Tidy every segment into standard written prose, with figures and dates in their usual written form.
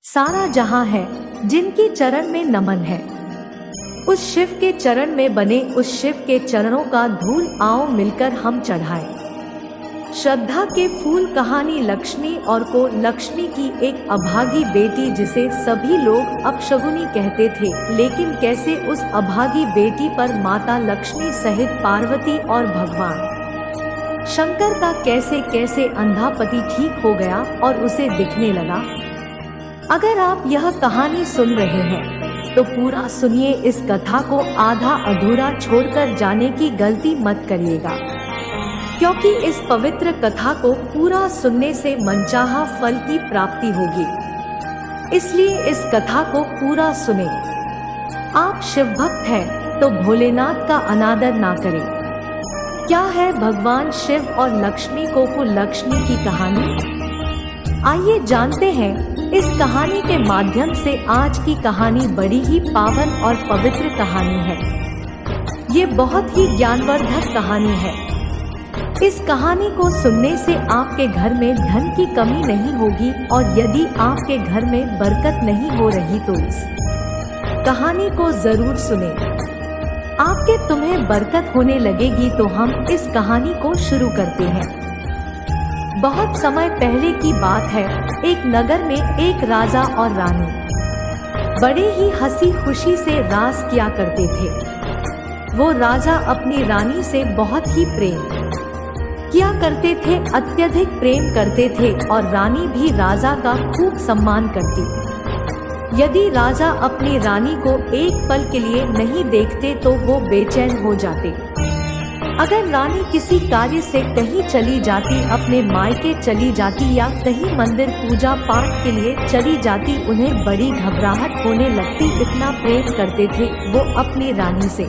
सारा जहां है जिनकी चरण में नमन है, उस शिव के चरण में बने उस शिव के चरणों का धूल आओ मिलकर हम चढ़ाएं। श्रद्धा के फूल कहानी लक्ष्मी और को लक्ष्मी की एक अभागी बेटी जिसे सभी लोग अपशगुनी कहते थे, लेकिन कैसे उस अभागी बेटी पर माता लक्ष्मी सहित पार्वती और भगवान शंकर का कैसे कैसे अंधा पति ठीक हो गया और उसे दिखने लगा। अगर आप यह कहानी सुन रहे हैं तो पूरा सुनिए, इस कथा को आधा अधूरा छोड़कर जाने की गलती मत करिएगा, क्योंकि इस पवित्र कथा को पूरा सुनने से मनचाहा फल की प्राप्ति होगी। इसलिए इस कथा को पूरा सुने। आप शिव भक्त हैं तो भोलेनाथ का अनादर ना करें। क्या है भगवान शिव और लक्ष्मी को लक्ष्मी की कहानी? आइए जानते हैं इस कहानी के माध्यम से। आज की कहानी बड़ी ही पावन और पवित्र कहानी है। ये बहुत ही ज्ञानवर्धक कहानी है। इस कहानी को सुनने से आपके घर में धन की कमी नहीं होगी, और यदि आपके घर में बरकत नहीं हो रही तो इस कहानी को जरूर सुने। आपके तुम्हें बरकत होने लगेगी। तो हम इस कहानी को शुरू करते हैं। बहुत समय पहले की बात है। एक नगर में एक राजा और रानी बड़े ही हंसी खुशी से राज किया करते थे। वो राजा अपनी रानी से बहुत ही प्रेम किया करते थे, अत्यधिक प्रेम करते थे, और रानी भी राजा का खूब सम्मान करती। यदि राजा अपनी रानी को एक पल के लिए नहीं देखते तो वो बेचैन हो जाते। अगर रानी किसी कार्य से कहीं चली जाती, अपने मायके चली जाती या कहीं मंदिर पूजा पाठ के लिए चली जाती, उन्हें बड़ी घबराहट होने लगती। इतना प्रेम करते थे वो अपनी रानी से।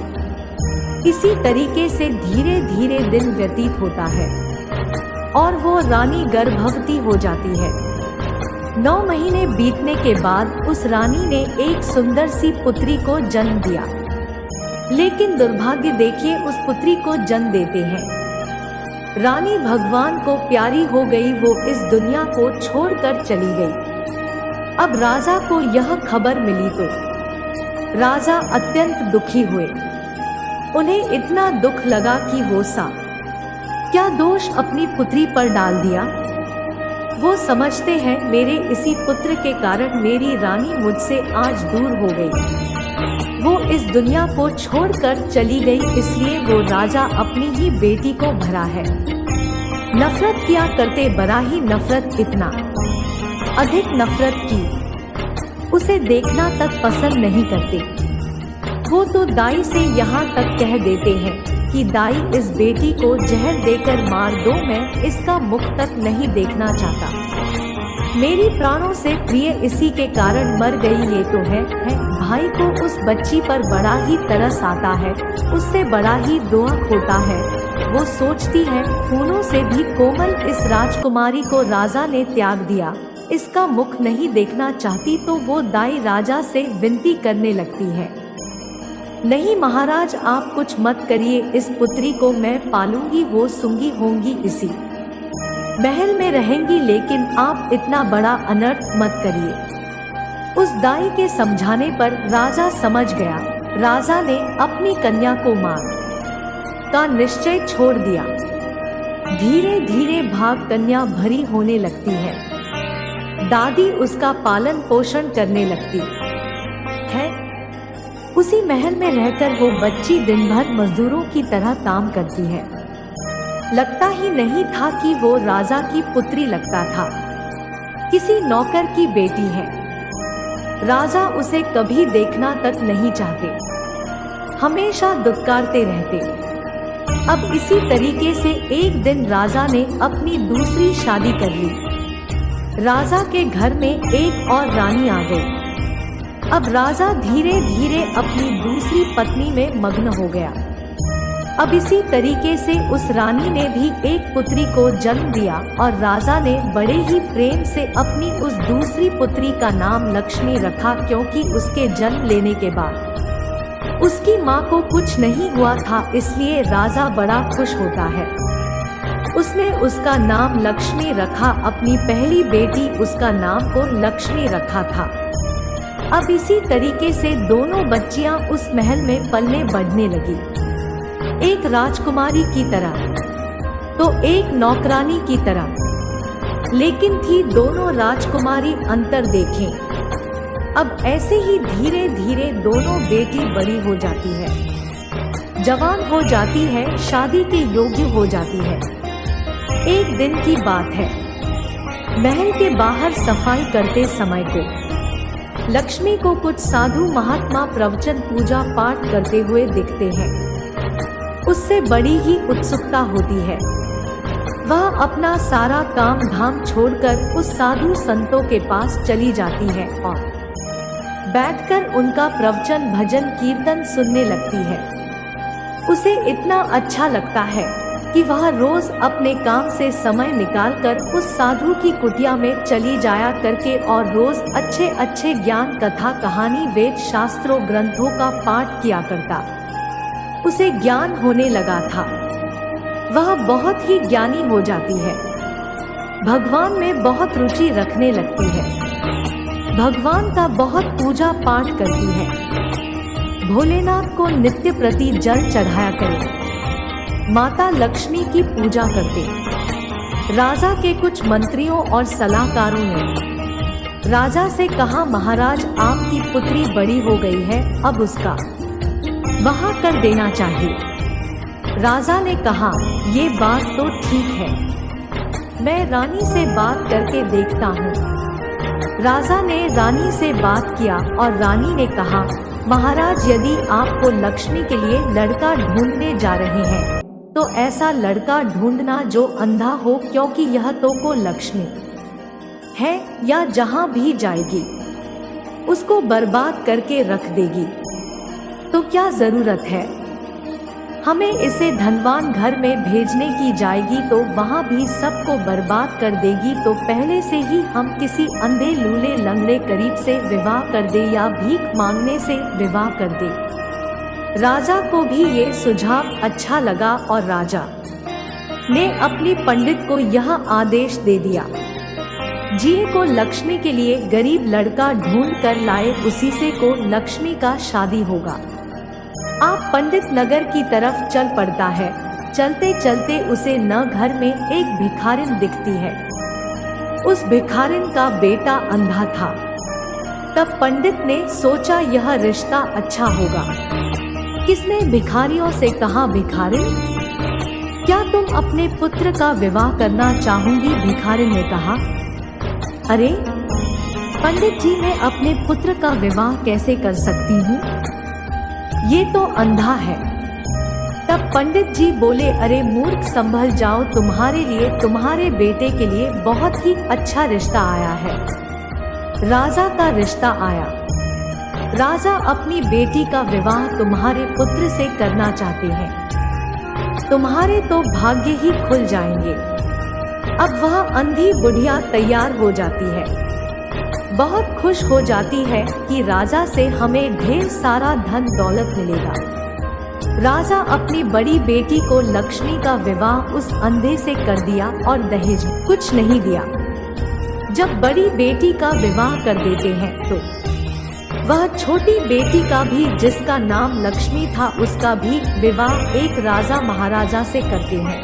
इसी तरीके से धीरे धीरे दिन व्यतीत होता है और वो रानी गर्भवती हो जाती है। 9 महीने बीतने के बाद उस रानी ने एक सुंदर सी पुत्री को जन्म दिया। लेकिन दुर्भाग्य देखिए, उस पुत्री को जन्म देते हैं रानी भगवान को प्यारी हो गई। वो इस दुनिया को छोड़कर चली गई। अब राजा को यह खबर मिली तो राजा अत्यंत दुखी हुए। उन्हें इतना दुख लगा कि वो क्या दोष अपनी पुत्री पर डाल दिया। वो समझते हैं मेरे इसी पुत्र के कारण मेरी रानी मुझसे आज दूर हो गई। वो इस दुनिया को छोड़कर चली गई, इसलिए वो राजा अपनी ही बेटी को भरा है नफरत किया करते। बड़ा ही नफरत, इतना अधिक नफरत की उसे देखना तक पसंद नहीं करते। वो तो दाई से यहाँ तक कह देते हैं कि दाई इस बेटी को जहर देकर मार दो, मैं इसका मुख तक नहीं देखना चाहता। मेरी प्राणों से प्रिय इसी के कारण मर गई। ये तो है। भाई को उस बच्ची पर बड़ा ही तरस आता है, उससे बड़ा ही दुख होता है। वो सोचती है फूलों से भी कोमल इस राजकुमारी को राजा ने त्याग दिया, इसका मुख नहीं देखना चाहती। तो वो दाई राजा से विनती करने लगती है, नहीं महाराज आप कुछ मत करिए, इस पुत्री को मैं पालूंगी, वो सूंगी होंगी, इसी महल में रहेंगी, लेकिन आप इतना बड़ा अनर्थ मत करिए। उस दाई के समझाने पर राजा समझ गया। राजा ने अपनी कन्या को मार का निश्चय छोड़ दिया। धीरे धीरे भाग कन्या भरी होने लगती है। दादी उसका पालन पोषण करने लगती है। उसी महल में रहकर वो बच्ची दिन भर मजदूरों की तरह काम करती है। लगता ही नहीं था कि वो राजा की पुत्री, लगता था किसी नौकर की बेटी है। राजा उसे कभी देखना तक नहीं चाहते, हमेशा दुत्कारते रहते। अब इसी तरीके से एक दिन राजा ने अपनी दूसरी शादी कर ली। राजा के घर में एक और रानी आ गई। अब राजा धीरे धीरे अपनी दूसरी पत्नी में मग्न हो गया। अब इसी तरीके से उस रानी ने भी एक पुत्री को जन्म दिया, और राजा ने बड़े ही प्रेम से अपनी उस दूसरी पुत्री का नाम लक्ष्मी रखा, क्योंकि उसके जन्म लेने के बाद उसकी माँ को कुछ नहीं हुआ था, इसलिए राजा बड़ा खुश होता है। उसने उसका नाम लक्ष्मी रखा। अपनी पहली बेटी उसका नाम को लक्ष्मी रखा था। अब इसी तरीके से दोनों बच्चियां उस महल में पलने बढ़ने लगी, एक राजकुमारी की तरह तो एक नौकरानी की तरह। लेकिन थी दोनों राजकुमारी अंतर देखें। अब ऐसे ही धीरे धीरे दोनों बेटी बड़ी हो जाती है, जवान हो जाती है, शादी के योग्य हो जाती है। एक दिन की बात है, महल के बाहर सफाई करते समय को लक्ष्मी को कुछ साधु महात्मा प्रवचन पूजा पाठ करते हुए दिखते हैं। उससे बड़ी ही उत्सुकता होती है। वह अपना सारा काम धाम छोड़कर उस साधु संतों के पास चली जाती है और बैठकर उनका प्रवचन भजन कीर्तन सुनने लगती है। उसे इतना अच्छा लगता है कि वह रोज अपने काम से समय निकालकर उस साधु की कुटिया में चली जाया करके और रोज अच्छे अच्छे ज्ञान कथा कहानी वेद शास्त्रों ग्रंथों का पाठ किया करता। उसे ज्ञान होने लगा था। वह बहुत ही ज्ञानी हो जाती है, भगवान में बहुत रुचि रखने लगती है, भगवान का बहुत पूजा पाठ करती है, भोलेनाथ को नित्य प्रति जल चढ़ाया करे, माता लक्ष्मी की पूजा करते। राजा के कुछ मंत्रियों और सलाहकारों ने राजा से कहा, महाराज आपकी पुत्री बड़ी हो गई है, अब उसका वहाँ कर देना चाहिए। राजा ने कहा, ये बात तो ठीक है, मैं रानी से बात करके देखता हूँ। राजा ने रानी से बात किया और रानी ने कहा, महाराज यदि आपको लक्ष्मी के लिए लड़का ढूंढने जा रहे हैं तो ऐसा लड़का ढूंढना जो अंधा हो, क्योंकि यह तो को लक्ष्मी है या जहाँ भी जाएगी उसको बर्बाद करके रख देगी। तो क्या जरूरत है, हमें इसे धनवान घर में भेजने की जाएगी तो वहाँ भी सबको बर्बाद कर देगी। तो पहले से ही हम किसी अंधे लूले लंगड़े करीब से विवाह कर दे या भीख मांगने से विवाह कर दे। राजा को भी ये सुझाव अच्छा लगा और राजा ने अपनी पंडित को यह आदेश दे दिया, जिये को लक्ष्मी के लिए गरीब लड़का ढूंढ कर लाए, उसी से को लक्ष्मी का शादी होगा। आप पंडित नगर की तरफ चल पड़ता है। चलते चलते उसे न घर में एक भिखारिन दिखती है। उस भिखारिन का बेटा अंधा था। तब पंडित ने सोचा यह रिश्ता अच्छा होगा। किसने भिखारियों से कहा, भिखारिन क्या तुम अपने पुत्र का विवाह करना चाहूंगी? भिखारिन ने कहा, अरे पंडित जी, मैं अपने पुत्र का विवाह कैसे कर सकती हूँ, ये तो अंधा है। तब पंडित जी बोले, अरे मूर्ख, संभल जाओ, तुम्हारे लिए, तुम्हारे बेटे के लिए बहुत ही अच्छा रिश्ता आया है। राजा का रिश्ता आया। राजा अपनी बेटी का विवाह तुम्हारे पुत्र से करना चाहते हैं। तुम्हारे तो भाग्य ही खुल जाएंगे। अब वह अंधी बुढ़िया तैयार हो जाती है, बहुत खुश हो जाती है कि राजा से हमें ढेर सारा धन दौलत मिलेगा। राजा अपनी बड़ी बेटी को लक्ष्मी का विवाह उस अंधे से कर दिया और दहेज कुछ नहीं दिया। जब बड़ी बेटी का विवाह कर देते हैं तो वह छोटी बेटी का भी, जिसका नाम लक्ष्मी था, उसका भी विवाह एक राजा महाराजा से करते हैं।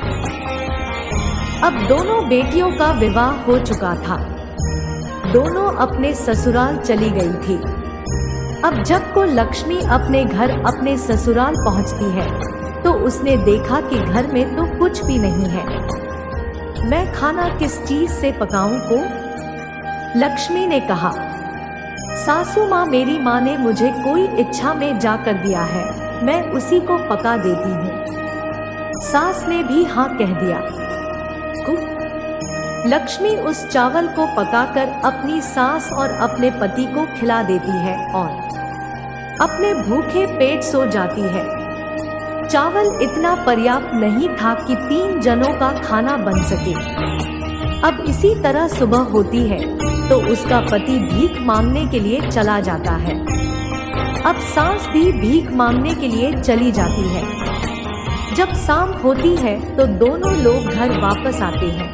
अब दोनों बेटियों का विवाह हो चुका था। दोनों अपने ससुराल चली गई थी। अब जब को लक्ष्मी अपने घर, अपने ससुराल पहुंचती है तो उसने देखा कि घर में तो कुछ भी नहीं है। मैं खाना किस चीज से पकाऊं को? लक्ष्मी ने कहा, सासू माँ, मेरी माँ ने मुझे कोई इच्छा में जाकर दिया है, मैं उसी को पका देती हूँ। सास ने भी हाँ कह दिया। लक्ष्मी उस चावल को पकाकर अपनी सास और अपने पति को खिला देती है और अपने भूखे पेट सो जाती है। चावल इतना पर्याप्त नहीं था कि 3 जनों का खाना बन सके। अब इसी तरह सुबह होती है तो उसका पति भीख मांगने के लिए चला जाता है। अब सास भी भीख मांगने के लिए चली जाती है। जब शाम होती है तो दोनों लोग घर वापस आते हैं।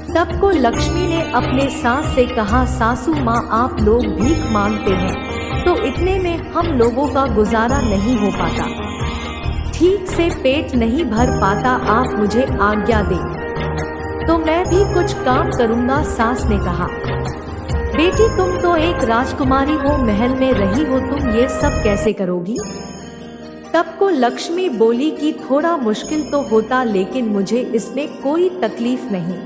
तब को लक्ष्मी ने अपने सास से कहा, सासू माँ आप लोग भीख मांगते हैं तो इतने में हम लोगों का गुजारा नहीं हो पाता, ठीक से पेट नहीं भर पाता, आप मुझे आज्ञा दें तो मैं भी कुछ काम करूँगा। सास ने कहा, बेटी तुम तो एक राजकुमारी हो, महल में रही हो, तुम ये सब कैसे करोगी? तब को लक्ष्मी बोली कि थोड़ा मुश्किल तो होता लेकिन मुझे इसमें कोई तकलीफ नहीं।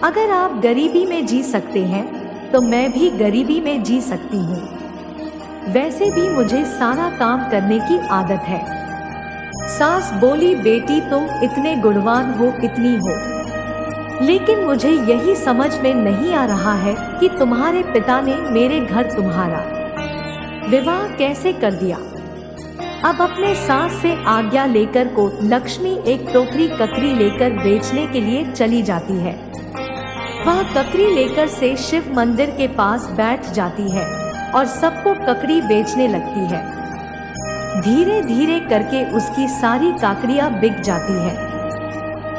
अगर आप गरीबी में जी सकते हैं तो मैं भी गरीबी में जी सकती हूँ। वैसे भी मुझे सारा काम करने की आदत है। सास बोली, बेटी तुम इतने गुणवान हो, इतनी हो, लेकिन मुझे यही समझ में नहीं आ रहा है कि तुम्हारे पिता ने मेरे घर तुम्हारा विवाह कैसे कर दिया। अब अपने सास से आज्ञा लेकर को लक्ष्मी एक टोकरी ककड़ी लेकर बेचने के लिए चली जाती है। वह ककड़ी लेकर से शिव मंदिर के पास बैठ जाती है और सबको ककड़ी बेचने लगती है। धीरे धीरे करके उसकी सारी काकड़ियां बिक जाती है।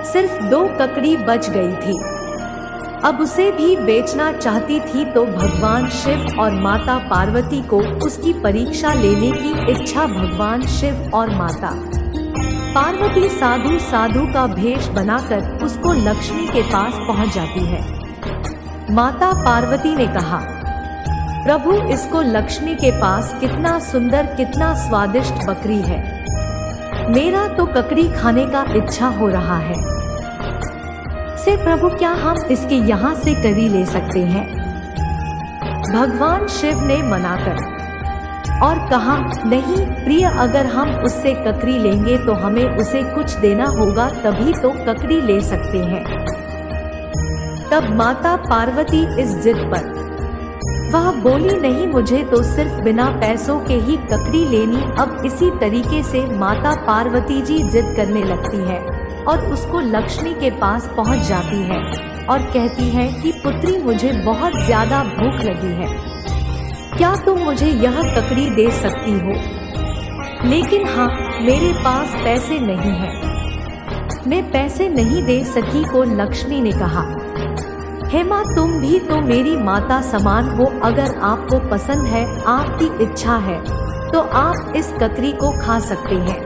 सिर्फ 2 ककड़ी बच गई थी। अब उसे भी बेचना चाहती थी तो भगवान शिव और माता पार्वती को उसकी परीक्षा लेने की इच्छा। भगवान शिव और माता पार्वती साधु का भेष बनाकर उसको लक्ष्मी के पास पहुंच जाती है। माता पार्वती ने कहा, प्रभु इसको लक्ष्मी के पास कितना सुंदर कितना स्वादिष्ट बकरी है, मेरा तो ककड़ी खाने का इच्छा हो रहा है। से प्रभु क्या हम इसके यहाँ से ककड़ी ले सकते हैं? भगवान शिव ने मना कर और कहा, नहीं प्रिय, अगर हम उससे ककड़ी लेंगे तो हमें उसे कुछ देना होगा तभी तो ककड़ी ले सकते हैं। तब माता पार्वती इस जिद पर वह बोली, नहीं मुझे तो सिर्फ बिना पैसों के ही ककड़ी लेनी। अब इसी तरीके से माता पार्वती जी जिद करने लगती है और उसको लक्ष्मी के पास पहुंच जाती है और कहती है कि पुत्री मुझे बहुत ज्यादा भूख लगी है, क्या तुम मुझे यह ककड़ी दे सकती हो? लेकिन हाँ, मेरे पास पैसे नहीं हैं, मैं पैसे नहीं दे सकी को लक्ष्मी ने कहा। हे माँ, तुम भी तो मेरी माता समान हो, अगर आपको पसंद है, आपकी इच्छा है तो आप इस ककड़ी को खा सकते हैं।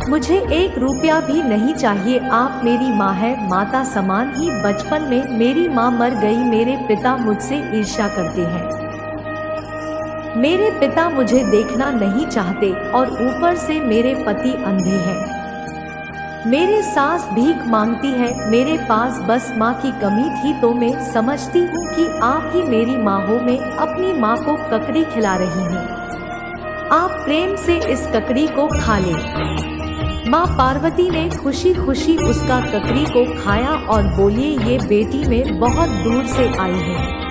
मुझे 1 रुपया भी नहीं चाहिए, आप मेरी माँ है, माता समान ही। बचपन में मेरी माँ मर गई, मेरे पिता मुझसे ईर्ष्या करते हैं, मेरे पिता मुझे देखना नहीं चाहते और ऊपर से मेरे पति अंधे हैं। मेरे सास भीख मांगती है, मेरे पास बस माँ की कमी थी तो मैं समझती हूँ कि आप ही मेरी माँ हो। मैं अपनी माँ को ककड़ी खिला रही हूँ, आप प्रेम से इस ककड़ी को खा लें। माँ पार्वती ने खुशी खुशी उसका ककड़ी को खाया और बोली, ये बेटी मैं बहुत दूर से आई हूँ,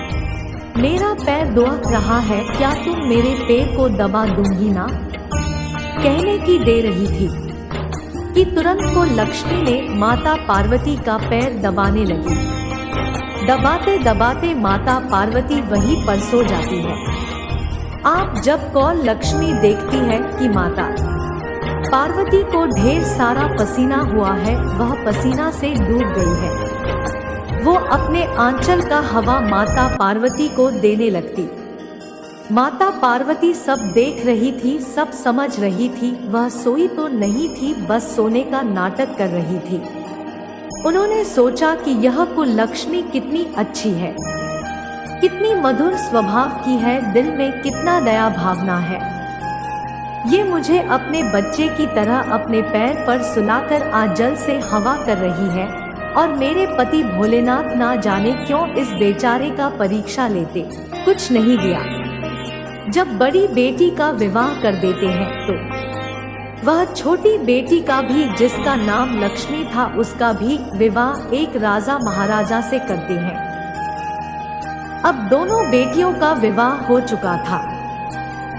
मेरा पैर दुख रहा है, क्या तुम मेरे पैर को दबा दूंगी ना? कहने की दे रही थी कि तुरंत को लक्ष्मी ने माता पार्वती का पैर दबाने लगी। दबाते दबाते माता पार्वती वहीं पर सो जाती है। आप जब कौन लक्ष्मी देखती है कि माता पार्वती को ढेर सारा पसीना हुआ है, वह पसीना से डूब गई है, वो अपने आंचल का हवा माता पार्वती को देने लगती। माता पार्वती सब देख रही थी, सब समझ रही थी, वह सोई तो नहीं थी, बस सोने का नाटक कर रही थी। उन्होंने सोचा कि यह कुललक्ष्मी कितनी अच्छी है, कितनी मधुर स्वभाव की है, दिल में कितना दया भावना है। ये मुझे अपने बच्चे की तरह अपने पैर पर सुलाकर आंचल से हवा कर रही है और मेरे पति भोलेनाथ ना जाने क्यों इस बेचारे का परीक्षा लेते, कुछ नहीं दिया। जब बड़ी बेटी का विवाह कर देते हैं तो वह छोटी बेटी का भी, जिसका नाम लक्ष्मी था, उसका भी विवाह एक राजा महाराजा से करते हैं। अब दोनों बेटियों का विवाह हो चुका था,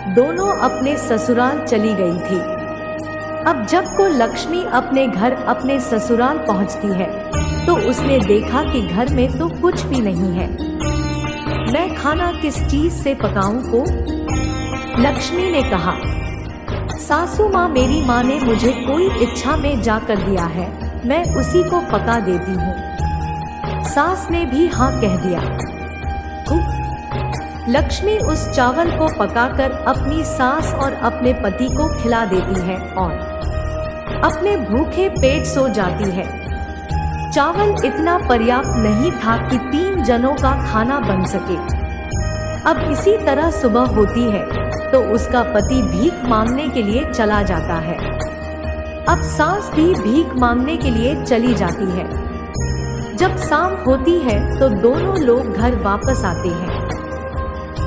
दोनों अपने ससुराल चली गई थी। अब जब को लक्ष्मी अपने घर अपने ससुराल पहुंचती है तो उसने देखा कि घर में तो कुछ भी नहीं है। मैं खाना किस चीज से पकाऊं को? लक्ष्मी ने कहा। सासू माँ, मेरी माँ ने मुझे कोई इच्छा में जाकर दिया है, मैं उसी को पका देती हूँ। सास ने भी हाँ कह दिया। लक्ष्मी उस चावल को पकाकर अपनी सास और अपने पति को खिला देती है और अपने भूखे पेट सो जाती है। चावल इतना पर्याप्त नहीं था कि 3 जनों का खाना बन सके। अब इसी तरह सुबह होती है तो उसका पति भीख मांगने के लिए चला जाता है। अब सास भी भीख मांगने के लिए चली जाती है। जब शाम होती है तो दोनों लोग घर वापस आते हैं।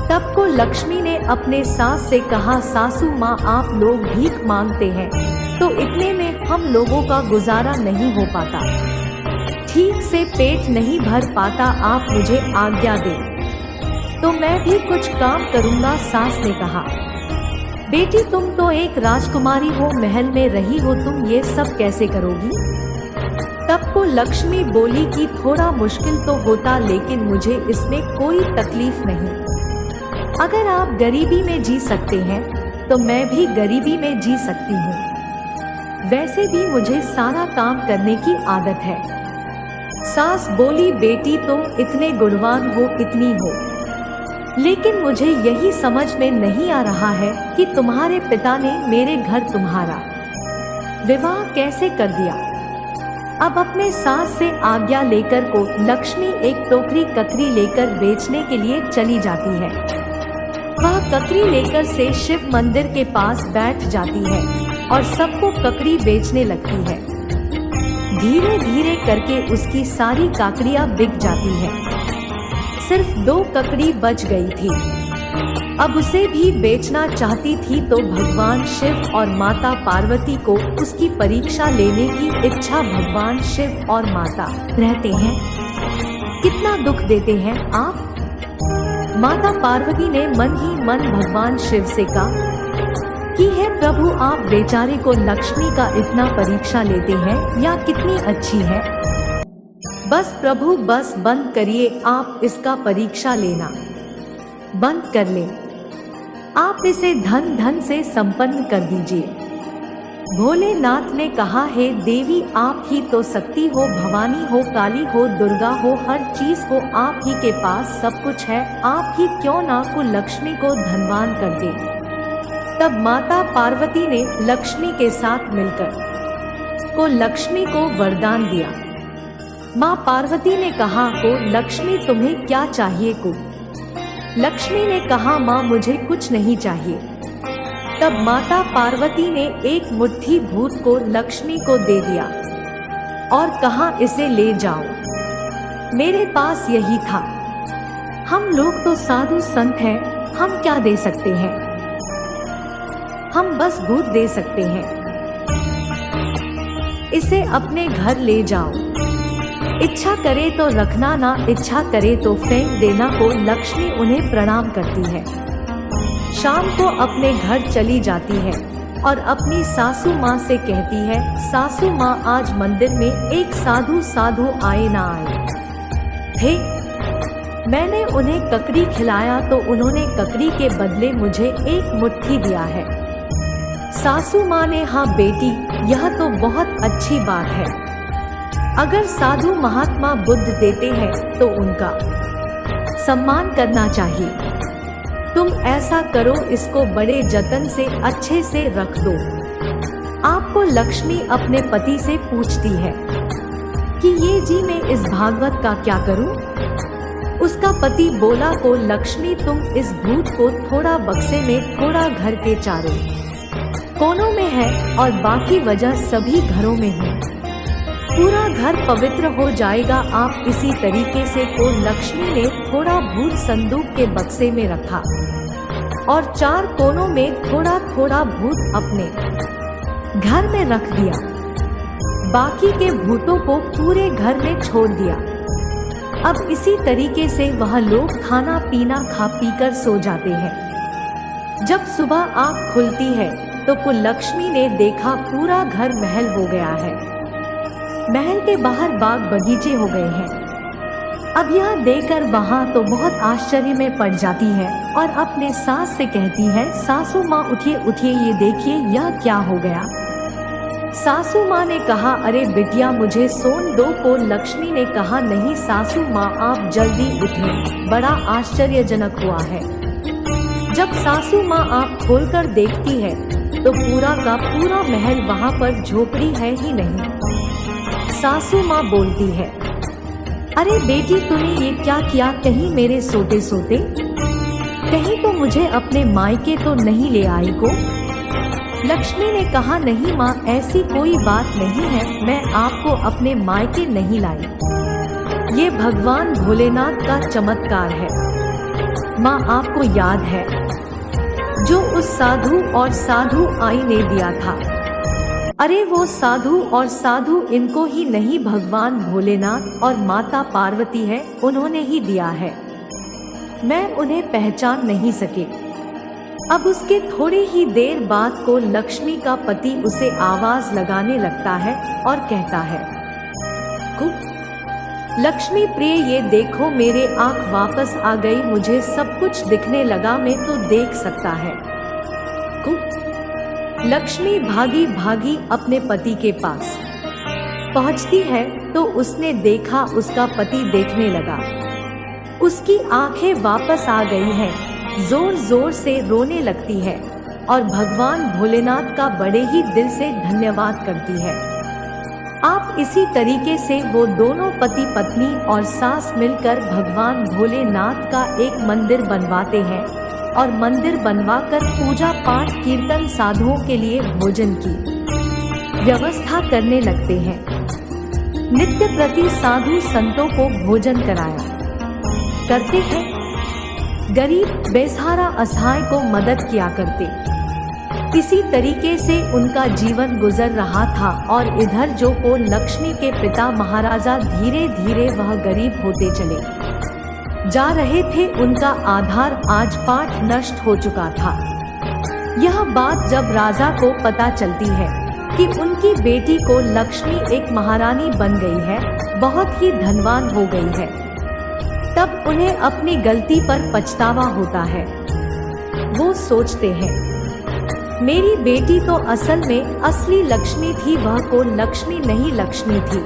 तब को लक्ष्मी ने अपने सास से कहा, सासू माँ, आप लोग भीख मांगते हैं तो इतने में हम लोगों का गुजारा नहीं हो पाता, ठीक से पेट नहीं भर पाता, आप मुझे आज्ञा दें तो मैं भी कुछ काम करूँगा। सास ने कहा, बेटी तुम तो एक राजकुमारी हो, महल में रही हो, तुम ये सब कैसे करोगी? तब को लक्ष्मी बोली कि थोड़ा मुश्किल तो होता लेकिन मुझे इसमें कोई तकलीफ नहीं। अगर आप गरीबी में जी सकते हैं तो मैं भी गरीबी में जी सकती हूँ। वैसे भी मुझे सारा काम करने की आदत है। सास बोली, बेटी तुम इतने गुणवान हो, इतनी हो, लेकिन मुझे यही समझ में नहीं आ रहा है कि तुम्हारे पिता ने मेरे घर तुम्हारा विवाह कैसे कर दिया। अब अपने सास से आज्ञा लेकर को लक्ष्मी एक टोकरी ककड़ी लेकर बेचने के लिए चली जाती है। वह ककड़ी लेकर से शिव मंदिर के पास बैठ जाती है और सबको ककड़ी बेचने लगती है। धीरे धीरे करके उसकी सारी काकड़ियाँ बिक जाती है। सिर्फ 2 ककड़ी बच गई थी। अब उसे भी बेचना चाहती थी तो भगवान शिव और माता पार्वती को उसकी परीक्षा लेने की इच्छा। भगवान शिव और माता रहते हैं, कितना दुख देते हैं आप। माता पार्वती ने मन ही मन भगवान शिव से कहा कि हे प्रभु, आप बेचारे को लक्ष्मी का इतना परीक्षा लेते हैं, या कितनी अच्छी है। बस प्रभु, बस बंद करिए, आप इसका परीक्षा लेना बंद कर ले। आप इसे धन धन से संपन्न कर दीजिए। भोलेनाथ ने कहा, हे देवी, आप ही तो शक्ति हो, भवानी हो, काली हो, दुर्गा हो, हर चीज हो, आप ही के पास सब कुछ है, आप ही क्यों ना को लक्ष्मी को धनवान कर दे। तब माता पार्वती ने लक्ष्मी के साथ मिलकर को लक्ष्मी को वरदान दिया। माँ पार्वती ने कहा, को लक्ष्मी तुम्हें क्या चाहिए को? लक्ष्मी ने कहा, माँ मुझे कुछ नहीं चाहिए। तब माता पार्वती ने एक मुट्ठी भूत को लक्ष्मी को दे दिया और कहा, इसे ले जाओ, मेरे पास यही था। हम लोग तो साधु संत हैं, हम क्या दे सकते हैं, हम बस भूत दे सकते हैं। इसे अपने घर ले जाओ, इच्छा करे तो रखना, ना इच्छा करे तो फेंक देना। को लक्ष्मी उन्हें प्रणाम करती है। शाम को अपने घर चली जाती है और अपनी सासू माँ से कहती है, सासू माँ, आज मंदिर में एक साधु आए ना आए थे, मैंने उन्हें ककड़ी खिलाया तो उन्होंने ककड़ी के बदले मुझे एक मुट्ठी दिया है। सासू माँ ने, हाँ बेटी, यह तो बहुत अच्छी बात है। अगर साधु महात्मा बुद्ध देते हैं तो उनका सम्मान करना चाहिए। तुम ऐसा करो, इसको बड़े जतन से अच्छे से रख दो। आपको लक्ष्मी अपने पति से पूछती है कि ये जी मैं इस भागवत का क्या करूं? उसका पति बोला, को लक्ष्मी, तुम इस भूत को थोड़ा बक्से में, थोड़ा घर के चारों कोनों में है और बाकी वजह सभी घरों में है। पूरा घर पवित्र हो जाएगा। आप इसी तरीके से को लक्ष्मी ने थोड़ा भूत संदूक के बक्से में रखा और 4 कोनों में थोड़ा थोड़ा भूत अपने घर में रख दिया। बाकी के भूतों को पूरे घर में छोड़ दिया। अब इसी तरीके से वह लोग खाना पीना खा पीकर सो जाते हैं। जब सुबह आँख खुलती है तो को लक्ष्मी ने देखा पूरा घर महल हो गया है। महल के बाहर बाग बगीचे हो गए हैं। अब यह देखकर वहाँ तो बहुत आश्चर्य में पड़ जाती है और अपने सास से कहती है, सासू माँ उठिए उठिए, ये देखिए यह क्या हो गया। सासू माँ ने कहा, अरे बिटिया मुझे सोन दो को। लक्ष्मी ने कहा, नहीं सासू माँ आप जल्दी उठें, बड़ा आश्चर्यजनक हुआ है। जब सासू माँ आँख खोलकर देखती है तो पूरा का पूरा महल वहाँ पर झोपड़ी है ही नहीं। सासू माँ बोलती है, अरे बेटी तूने ये क्या किया, कहीं मेरे सोते सोते कहीं तो मुझे अपने मायके तो नहीं ले आई को। लक्ष्मी ने कहा, नहीं माँ ऐसी कोई बात नहीं है, मैं आपको अपने मायके नहीं लाई, ये भगवान भोलेनाथ का चमत्कार है। माँ आपको याद है जो उस साधु और साधु आई ने दिया था, अरे वो साधु और साधु इनको ही नहीं, भगवान भोलेनाथ और माता पार्वती है, उन्होंने ही दिया है, मैं उन्हें पहचान नहीं सके। अब उसके थोड़ी ही देर बाद को लक्ष्मी का पति उसे आवाज लगाने लगता है और कहता है, लक्ष्मी प्रिय ये देखो मेरे आँख वापस आ गई, मुझे सब कुछ दिखने लगा, मैं तो देख सकता है। लक्ष्मी भागी भागी अपने पति के पास पहुंचती है तो उसने देखा उसका पति देखने लगा, उसकी आंखें वापस आ गई हैं, जोर जोर से रोने लगती है और भगवान भोलेनाथ का बड़े ही दिल से धन्यवाद करती है। आप इसी तरीके से वो दोनों पति पत्नी और सास मिलकर भगवान भोलेनाथ का एक मंदिर बनवाते हैं और मंदिर बनवाकर पूजा पाठ कीर्तन साधुओं के लिए भोजन की व्यवस्था करने लगते हैं। नित्य प्रति साधु संतों को भोजन कराया करते हैं, गरीब बेसहारा असहाय को मदद किया करते। इसी तरीके से उनका जीवन गुजर रहा था और इधर जो को लक्ष्मी के पिता महाराजा धीरे धीरे वह गरीब होते चले जा रहे थे, उनका आधार आज पाठ नष्ट हो चुका था। यह बात जब राजा को पता चलती है कि उनकी बेटी को लक्ष्मी एक महारानी बन गई है, बहुत ही धनवान हो गई है, तब उन्हें अपनी गलती पर पछतावा होता है। वो सोचते हैं, मेरी बेटी तो असल में असली लक्ष्मी थी, वह को लक्ष्मी नहीं लक्ष्मी थी,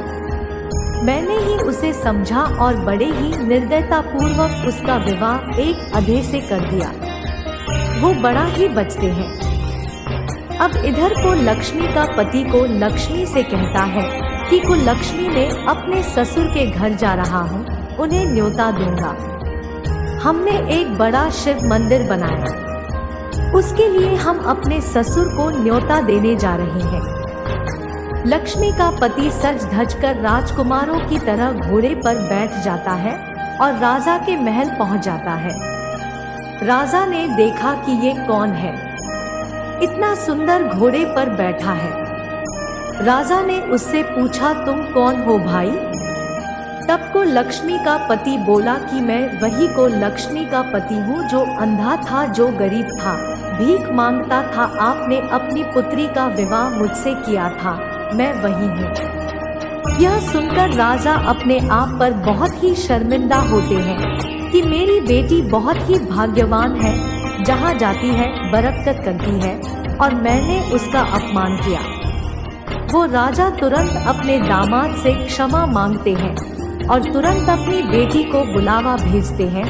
मैंने ही उसे समझा और बड़े ही निर्दयता पूर्वक उसका विवाह एक अधे से कर दिया। वो बड़ा ही बचते हैं। अब इधर को लक्ष्मी का पति को लक्ष्मी से कहता है कि को लक्ष्मी मैं अपने ससुर के घर जा रहा हूँ, उन्हें न्योता दूंगा। हमने एक बड़ा शिव मंदिर बनाया, उसके लिए हम अपने ससुर को न्योता देने जा रहे हैं। लक्ष्मी का पति सज धज कर राजकुमारों की तरह घोड़े पर बैठ जाता है और राजा के महल पहुंच जाता है। राजा ने देखा कि ये कौन है, इतना सुंदर घोड़े पर बैठा है। राजा ने उससे पूछा, तुम कौन हो भाई? तब को लक्ष्मी का पति बोला कि मैं वही को लक्ष्मी का पति हूँ जो अंधा था, जो गरीब था, भीख मांगता था, आपने अपनी पुत्री का विवाह मुझसे किया था, मैं वही हूँ। यह सुनकर राजा अपने आप पर बहुत ही शर्मिंदा होते हैं कि मेरी बेटी बहुत ही भाग्यवान है, जहाँ जाती है बरकत करती है और मैंने उसका अपमान किया। वो राजा तुरंत अपने दामाद से क्षमा मांगते हैं और तुरंत अपनी बेटी को बुलावा भेजते हैं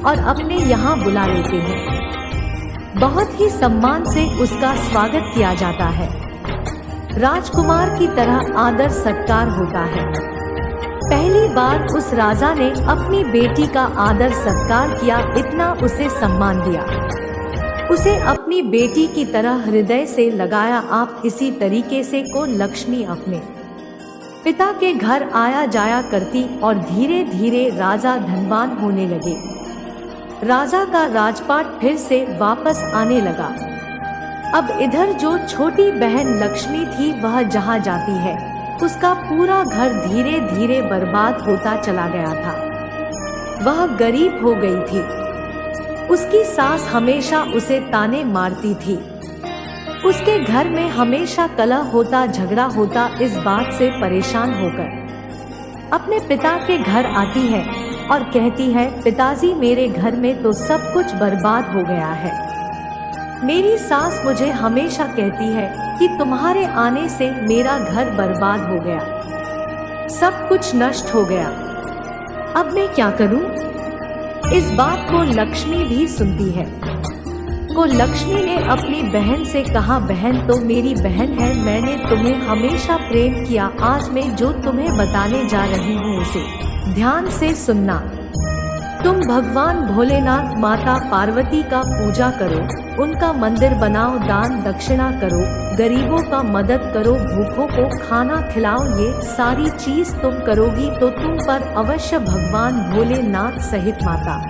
और अपने यहाँ बुला लेते हैं। बहुत ही सम्मान से उसका स्वागत किया जाता है, राजकुमार की तरह आदर सत्कार होता है। पहली बार उस राजा ने अपनी बेटी का आदर सत्कार किया, इतना उसे सम्मान दिया, उसे अपनी बेटी की तरह हृदय से लगाया। आप इसी तरीके से को लक्ष्मी अपने पिता के घर आया जाया करती और धीरे धीरे राजा धनवान होने लगे। राजा का राजपाट फिर से वापस आने लगा। अब इधर जो छोटी बहन लक्ष्मी थी, वह जहाँ जाती है उसका पूरा घर धीरे धीरे बर्बाद होता चला गया था। वह गरीब हो गई थी, उसकी सास हमेशा उसे ताने मारती थी, उसके घर में हमेशा कलह होता, झगड़ा होता। इस बात से परेशान होकर अपने पिता के घर आती है और कहती है, पिताजी मेरे घर में तो सब कुछ बर्बाद हो गया है। मेरी सास मुझे हमेशा कहती है कि तुम्हारे आने से मेरा घर बर्बाद हो गया, सब कुछ नष्ट हो गया, अब मैं क्या करूं? इस बात को लक्ष्मी भी सुनती है। लक्ष्मी ने अपनी बहन से कहा, बहन तो मेरी बहन है, मैंने तुम्हें हमेशा प्रेम किया, आज मैं जो तुम्हें बताने जा रही हूँ उसे ध्यान से सुनना। तुम भगवान भोलेनाथ माता पार्वती का पूजा करो, उनका मंदिर बनाओ, दान दक्षिणा करो, गरीबों का मदद करो, भूखों को खाना खिलाओ, ये सारी चीज तुम करोगी तो तुम पर अवश्य भगवान भोलेनाथ सहित माता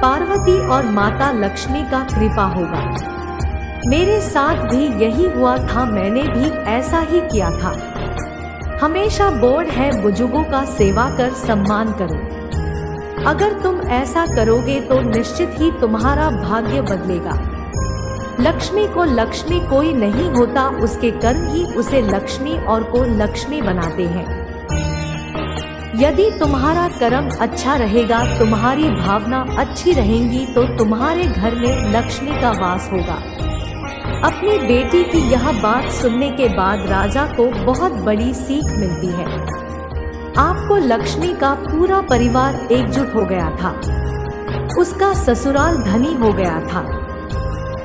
पार्वती और माता लक्ष्मी का कृपा होगा। मेरे साथ भी यही हुआ था, मैंने भी ऐसा ही किया था। हमेशा बोर्ड है, बुजुर्गों का सेवा कर सम्मान करो। अगर तुम ऐसा करोगे तो निश्चित ही तुम्हारा भाग्य बदलेगा। लक्ष्मी को लक्ष्मी कोई नहीं होता, उसके कर्म ही उसे लक्ष्मी और को लक्ष्मी बनाते हैं। यदि तुम्हारा कर्म अच्छा रहेगा, तुम्हारी भावना अच्छी रहेंगी तो तुम्हारे घर में लक्ष्मी का वास होगा। अपनी बेटी की यह बात सुनने के बाद राजा को बहुत बड़ी सीख मिलती है। आपको लक्ष्मी का पूरा परिवार एकजुट हो गया था, उसका ससुराल धनी हो गया था,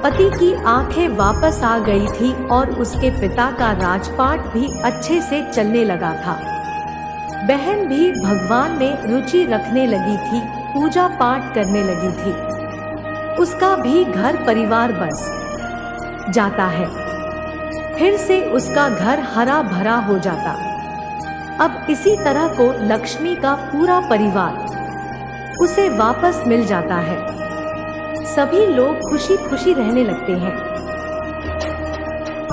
पति की आंखें वापस आ गई थी और उसके पिता का राजपाट भी अच्छे से चलने लगा था। बहन भी भगवान में रुचि रखने लगी थी, पूजा पाठ करने लगी थी, उसका भी घर परिवार बस जाता है, फिर से उसका घर हरा भरा हो जाता। अब इसी तरह को लक्ष्मी का पूरा परिवार उसे वापस मिल जाता है, सभी लोग खुशी खुशी रहने लगते हैं।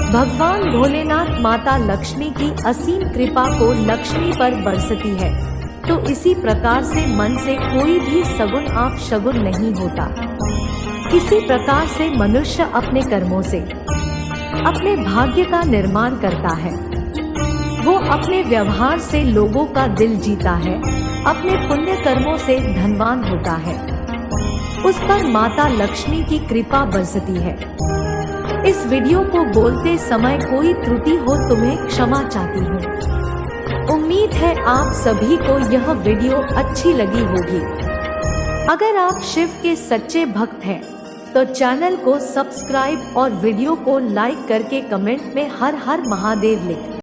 भगवान भोलेनाथ माता लक्ष्मी की असीम कृपा को लक्ष्मी पर बरसती है। तो इसी प्रकार से मन से कोई भी सगुन आप शगुन नहीं होता। इसी प्रकार से मनुष्य अपने कर्मों से अपने भाग्य का निर्माण करता है। वो अपने व्यवहार से लोगों का दिल जीता है, अपने पुण्य कर्मों से धनवान होता है, उस पर माता लक्ष्मी की कृपा बरसती है। इस वीडियो को बोलते समय कोई त्रुटि हो तुम्हें क्षमा चाहती हूँ। उम्मीद है आप सभी को यह वीडियो अच्छी लगी होगी। अगर आप शिव के सच्चे भक्त हैं तो चैनल को सब्सक्राइब और वीडियो को लाइक करके कमेंट में हर हर महादेव लिखें।